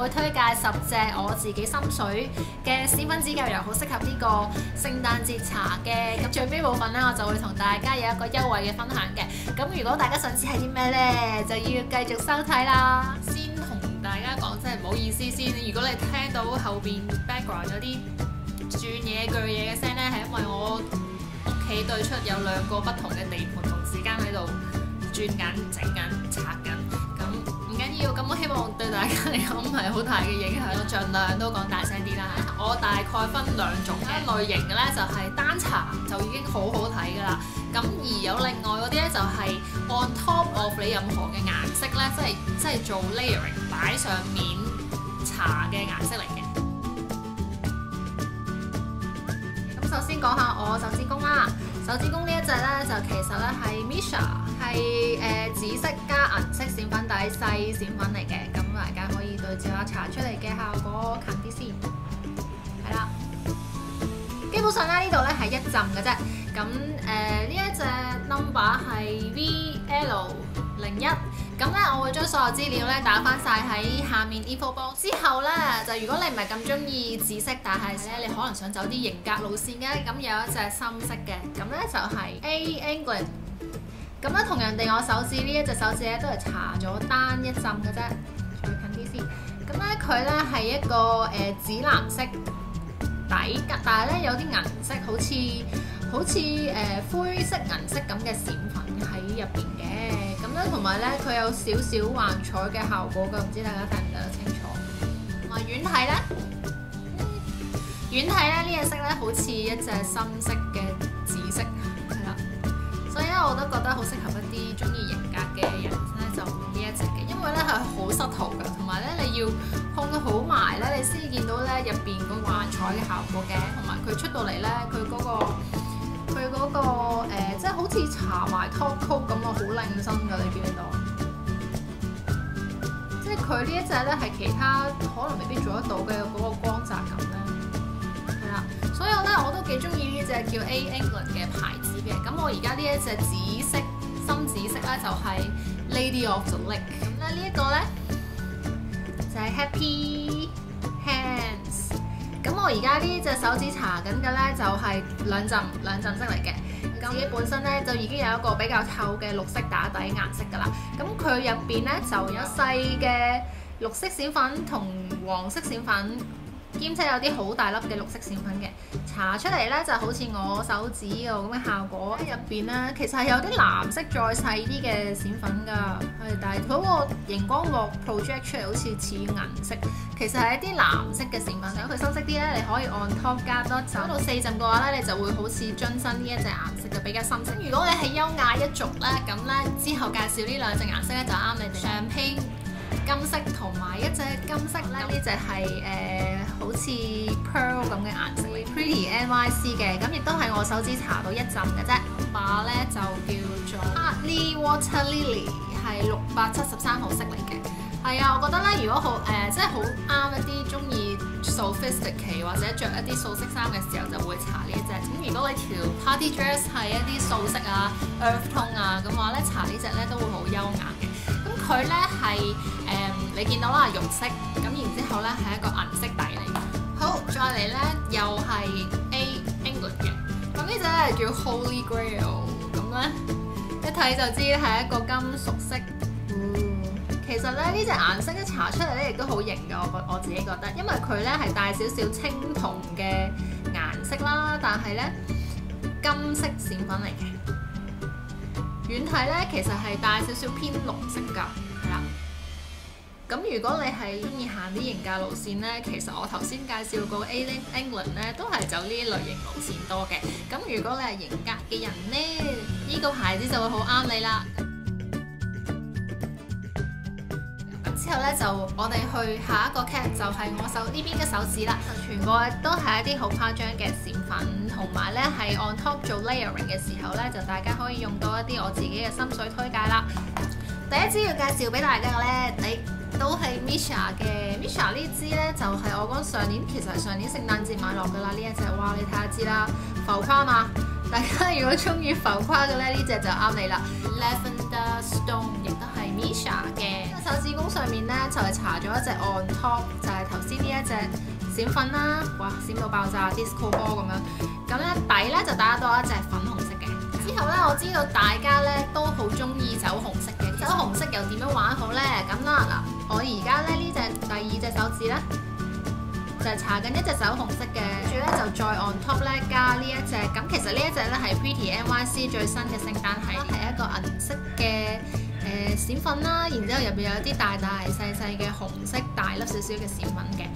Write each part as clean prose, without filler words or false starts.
會推介10隻我自己心水嘅絲分指甲油，好適合呢個聖誕節搽嘅。咁最尾部分呢，我就會同大家有一個優惠嘅分享嘅。咁如果大家想知係啲咩呢，就要繼續收睇啦。先同大家講，真係唔好意思先。如果你聽到後邊 background 有啲轉嘢鋸嘢嘅聲呢，係因為我屋企對出有2個不同嘅地盤同時間喺度轉緊、整緊、拆緊。咁唔緊要，咁我希望對大家嚟講唔係好大嘅影響，我盡量都講大聲啲啦。我大概分2種嘅類型嘅呢，就係單搽就已經好好睇㗎啦。咁而有另外嗰啲呢，就係 on top of 你任何嘅顏色呢，即係做 layering 擺上面搽嘅顏色嚟嘅。咁首先講下我手指公啦，手指公呢一隻呢，就其實呢係 Missha， 係紫色加銀色閃粉底細閃粉嚟嘅，咁大家可以對照下搽出嚟嘅效果近啲先，係啦。基本上咧呢度呢係一浸嘅啫，咁呢一隻 number 係 VL01。咁咧，我會將所有資料咧打翻晒喺下面 info box。之後咧，就如果你唔係咁中意紫色，但係咧你可能想走啲型格路線嘅，咁有一隻深色嘅，咁咧就係 A England。咁咧同樣地，我手指呢一隻手指咧都係搽咗單一浸嘅啫，再近啲先。咁咧佢咧係一個紫藍色底，但係咧有啲銀色，好似灰色銀色咁嘅閃粉喺入邊嘅。同埋咧，佢有少少幻彩嘅效果㗎，唔知大家睇唔睇得清楚？同埋遠睇咧，呢隻色咧好似一隻深色嘅紫色，係啦。所以咧，我都覺得好適合一啲中意型格嘅人咧，就用呢一隻嘅，因為咧係好濕塗㗎，同埋咧你要控到好埋咧，你先見到咧入邊個幻彩嘅效果嘅，同埋佢出到嚟咧，佢嗰個即係好似搽埋 top coat 咁啊，好靚身㗎，你見唔見到？即係佢呢一隻咧係其他可能未必做得到嘅嗰個光澤感咧，係啦。所以咧我都幾中意呢隻叫 A England 嘅牌子嘅。咁我而家呢一隻紫色深紫色咧就係 Lady of the Lake。咁咧呢一個咧就係 Happy Hands。咁我而家呢隻手指搽緊嘅咧就係兩浸色嚟嘅。自己本身咧就已經有一個比較透嘅綠色打底顏色㗎啦。咁佢入邊咧就有細嘅綠色閃粉同黃色閃粉，兼且有啲好大粒嘅綠色閃粉嘅。搽出嚟咧就好似我手指個咁嘅效果。入邊咧其實係有啲藍色再細啲嘅閃粉㗎，但係嗰個熒光幕 project 出嚟好似銀色，其實係一啲藍色嘅閃粉。想佢深色啲咧，你可以按 top 加多浸到4浸嘅話咧，你就會好似樽身呢一隻顏色就比較深色。如果你係優雅一族咧，咁咧之後介紹呢2隻顏色咧就啱你哋。Champagne 金色同埋一隻金色咧，呢隻係好似 pearl 咁嘅顏色 ，Pretty NYC 嘅，咁亦都係我手指搽到1浸嘅啫。碼咧就叫做 Hartley Water Lily， 係673號色嚟嘅。係啊，我覺得咧，如果好即係好啱一啲中意 sophisticated 或者着一啲素色衫嘅時候，就會搽呢一隻。咁如果你條 party dress 係一啲素色啊、earth tone 啊咁話咧，搽呢隻咧都會好優雅嘅。咁佢咧係你見到啦，肉色，咁然之後咧係一個銀色底嚟嘅。好，再嚟咧又係 A England 嘅。咁呢隻咧叫 Holy Grail， 咁咧一睇就知係一個金屬色。其實咧呢隻顏色一搽出嚟咧，亦都好型㗎，我自己覺得，因為佢咧係帶少少青銅嘅顏色啦，但係咧金色閃粉嚟嘅。遠睇咧其實係帶少少偏綠色㗎，係啦。咁如果你係中意行啲型格路線咧，其實我頭先介紹過 A England 咧都係走呢類型路線多嘅。咁如果你係型格嘅人咧，呢個牌子就會好啱你啦。之後咧就我哋去下一個 cat 就係我手呢邊嘅手指啦，全部都係一啲好誇張嘅閃粉，同埋咧係 on top 做 layering 嘅時候咧，就大家可以用到一啲我自己嘅心水推介啦。第一支要介紹俾大家嘅咧，都係 Missha 嘅。Missha 呢支咧就係我講上年，其實係上年聖誕節買落㗎啦。呢一隻哇，你睇下知啦，浮誇嘛，大家如果中意浮誇嘅咧，呢隻就啱你啦。Lavender Stone 亦都係 Misha 嘅。手指公上面咧就係搽咗一隻 on top， 就係頭先呢一隻閃粉啦，哇閃到爆炸 disco ball 咁樣。咁咧底咧就打多一隻粉紅色嘅。之後咧我知道大家咧都好中意酒紅色嘅，酒紅色又點樣玩好咧？咁啦嗱，我而家咧呢隻第二隻手指咧。就係搽緊一隻酒紅色嘅，跟住咧就再 on top 咧加呢一隻，咁其實呢一隻咧係 Pretty NYC 最新嘅聖誕系列，係一個銀色嘅閃粉啦，然之後入邊有啲大大細細嘅紅色大粒少少嘅閃粉嘅。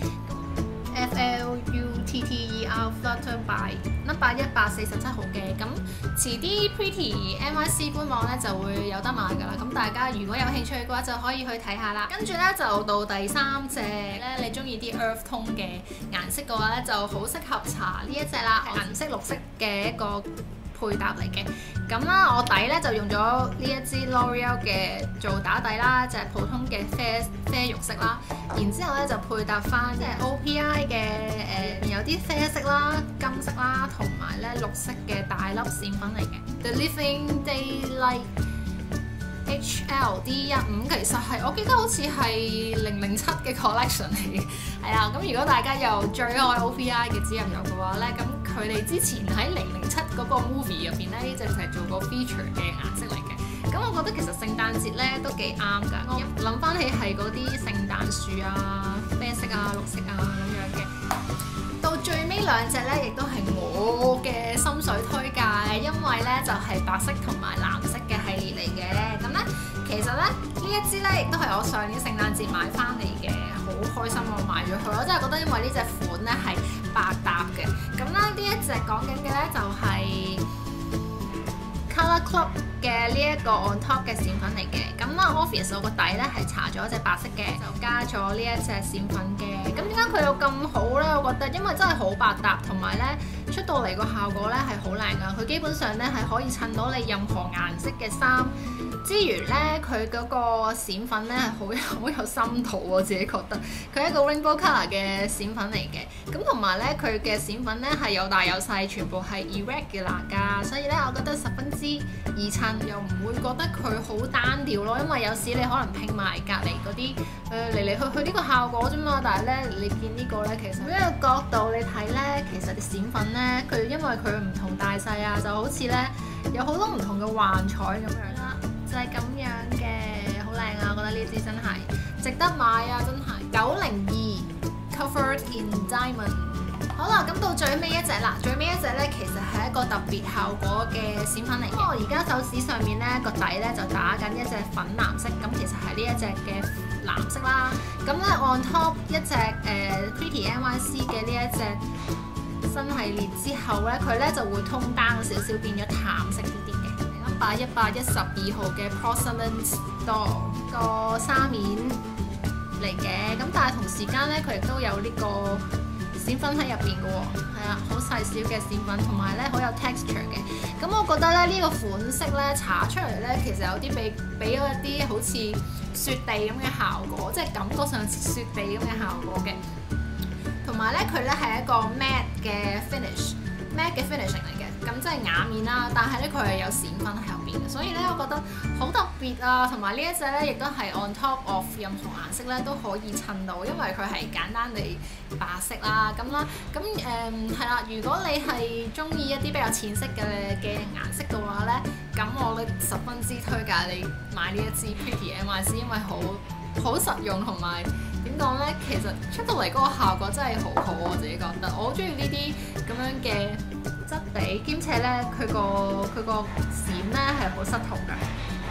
FLUTTER Flutter by number 147號嘅，咁遲啲 Pretty NYC 官網咧就會有得買㗎啦，咁大家如果有興趣嘅話就可以去睇下啦。跟住咧就到第三隻咧，你中意啲 earth tone 嘅顏色嘅話咧，就好適合搽呢一隻啦，銀色綠色嘅一個配搭嚟嘅。咁啦，我底咧就用咗呢一支 L'Oreal 嘅做打底啦，就係普通嘅啡肉色啦。然之後咧就配搭翻即係 OPI 嘅有啲啡色啦、金色啦，同埋咧綠色嘅大粒閃粉嚟嘅。The Living Daylight HLD15 其實係我記得好似係007嘅 collection 嚟嘅，係啦。咁如果大家又最愛 OPI 嘅指引油嘅話咧，咁佢哋之前喺007嗰個 movie 入邊咧，呢隻就係做過 feature 嘅顏色嚟嘅。咁我覺得其實聖誕節咧都幾啱㗎。我諗翻起係嗰啲聖誕樹啊、啡色啊、綠色啊咁樣嘅。到最尾兩隻咧，亦都係我嘅心水推介，因為咧就係白色同埋藍色嘅系列嚟嘅。咁咧其實咧呢一支咧亦都係我上年聖誕節買翻嚟嘅，好開心我買咗佢。我真係覺得因為呢隻款咧係百搭嘅。咁咧呢一隻講緊嘅咧就係 Colour Club 嘅呢一個 on top 嘅閃粉嚟嘅。咁啦 Obvious 我個底咧係搽咗一隻白色嘅，就加咗呢一隻閃粉嘅。咁點解佢有咁好咧？我覺得因為真係好百搭，同埋咧出到嚟個效果咧係好靚噶。佢基本上咧係可以襯到你任何顏色嘅衫。之餘咧，佢嗰個閃粉咧係好有深度，我自己覺得佢係一個 rainbow colour 嘅閃粉嚟嘅。咁同埋咧，佢嘅閃粉咧係有大有細，全部係 irregular 㗎，所以咧我覺得十分之易襯，又唔會覺得佢好單調咯。因為有時你可能拼埋隔離嗰啲嚟嚟去去呢個效果啫嘛，但係咧你見呢個咧其實每一個角度你睇咧，其實啲閃粉咧佢因為佢唔同大細啊，就好似咧有好多唔同嘅幻彩咁樣啦。就係咁樣嘅，好靚啊！我覺得呢支真係值得買啊，真係902 Covered in Diamond。好啦，咁到最尾一隻啦，最尾一隻咧其實係一個特別效果嘅閃粉嚟嘅。我而家手指上面咧個底咧就打緊一隻粉藍色，咁其實係呢一隻嘅藍色啦。咁咧 on top 一隻Pretty NYC 嘅呢一隻新系列之後咧，佢咧就會通單少少，變咗淡色啲啲嘅。112號嘅 Porcelain Doll 個紗面嚟嘅，咁但係同時間咧佢亦都有呢個閃粉喺入邊嘅喎，係啊，好細小嘅閃粉，同埋咧好有 texture 嘅。咁我覺得咧呢個款式咧搽出嚟咧，其實有啲俾咗一啲好似雪地咁嘅效果，即係感覺上似雪地咁嘅效果嘅。同埋咧佢咧係一個 matte 嘅 finishing 嚟嘅。咁即係瓦面啦，但係咧佢係有閃粉喺入邊嘅，所以咧我覺得好特別啊！同埋呢一隻咧亦都係 on top of 任何顏色咧都可以襯到，因為佢係簡單地白色啦咁啦。咁係啦，如果你係中意一啲比較淺色嘅顏色嘅話咧，咁我咧十分之推介你買呢一支 Pretty NYC， 因為好實用同埋點講咧，其實出到嚟嗰個效果真係好好，我自己覺得我好中意呢啲咁樣嘅質地，兼且咧佢個閃咧係好失圖㗎，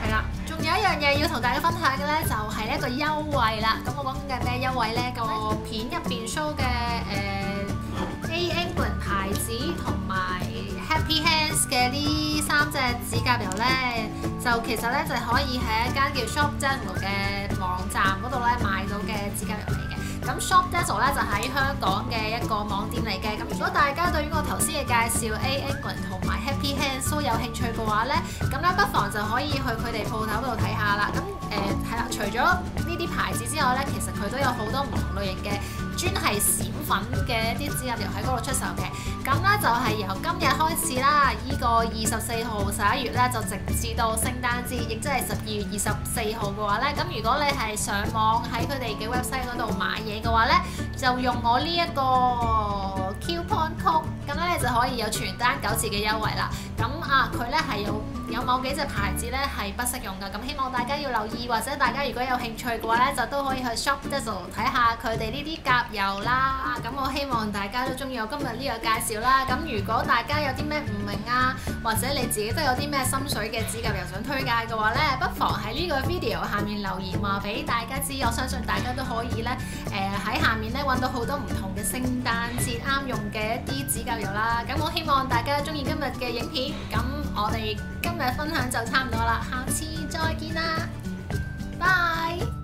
係啦。仲有一樣嘢要同大家分享嘅咧，就係一個優惠啦。咁我講嘅咩優惠咧？個片入邊 show 嘅A England 牌子同埋 Happy Hands 嘅呢3隻指甲油咧，就其實咧就可以喺一間叫 Shop Dazzle 嘅網站嗰度咧買到嘅指甲油嚟嘅。咁 Shop Dazzle 咧就喺香港嘅一個網店嚟嘅。咁如果大家對於我頭先嘅介紹 A England 同埋 Happy Hands 都有興趣嘅話咧，咁咧不妨就可以去佢哋鋪頭度睇下啦。咁係啦，除咗呢啲牌子之外咧，其實佢都有好多唔同類型嘅專係閃粉嘅一啲指甲油喺嗰度出售嘅。咁咧就係由今日開始啦，呢個24號11月咧就直至到聖誕節，亦即係12月24號嘅話咧，咁如果你係上網喺佢哋嘅 website 嗰度買嘢嘅話咧，就用我呢一個 coupon code，咁咧你就可以有全單9折嘅優惠啦。咁佢咧係有某幾隻牌子咧係不適用㗎，咁希望大家要留意，或者大家如果有興趣嘅話咧，就都可以去 Shopdizzle 睇下佢哋呢啲甲油啦。咁我希望大家都中意我今日呢個介紹啦。咁如果大家有啲咩唔明啊，或者你自己都有啲咩心水嘅指甲油想推介嘅話咧，不妨喺呢個 video 下面留言話俾大家知。我相信大家都可以咧喺下面咧揾到好多唔同嘅聖誕節啱用嘅一啲指甲油啦。咁我希望大家中意今日嘅影片，咁我哋今日分享就差唔多啦，下次再見啦，拜。